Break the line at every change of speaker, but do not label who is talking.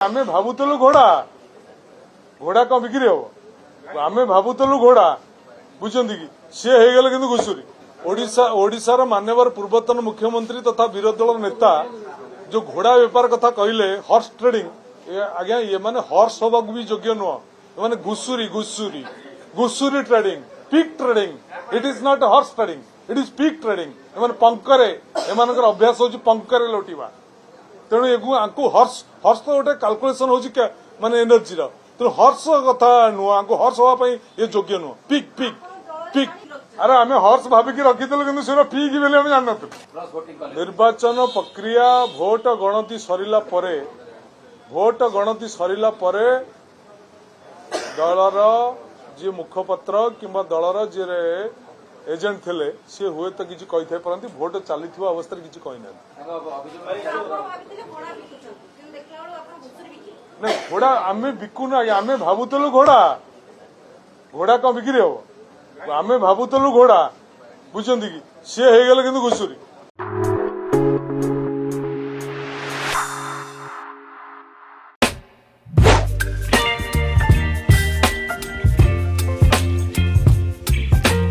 आमे भावुलु घोड़ा घोड़ा कौन बिक्री हम आमे भावुलु घोड़ा बुझे कि सी हो गले कि घुषुरी ओडिशार मान्यवर पूर्वतन मुख्यमंत्री तथा विरोधी दल नेता जो घोड़ा बेपार कथा कहले हॉर्स ट्रेडिंग आज्ञा ये माने हॉर्स हवा भी योग्य नुह माने घुषुरी घुषुरी घुषुरी trading pick trading it is not horse trading it is pick trading एम पंकरे एम अभ्यास हूँ पंकरे लोटिवा तेणु आपको हर्ष हर्ष तो गोटे काल्कुलेसन हो माने एनर्जी तेणु हर्ष कथा नुह आपको हर्ष हाँपाई ये योग्य नुह पिक पिक पिक अरे आम हर्ष भाविकी रखीलु कि पिक बोली आम जान निर्वाचन प्रक्रिया भोट गणति सरला दलर जी मुखपत्र किंबा दलर जी एजेंट थे सी हुए तो किसी कही पारती भोट चली अवस्था किसी कही ना घोड़ा आम बिकुन आम भावुलु घोड़ा घोड़ा कौन बिक्री हम आमे भावुलु घोड़ा बुझे कि सी हो गले कि घुषुरी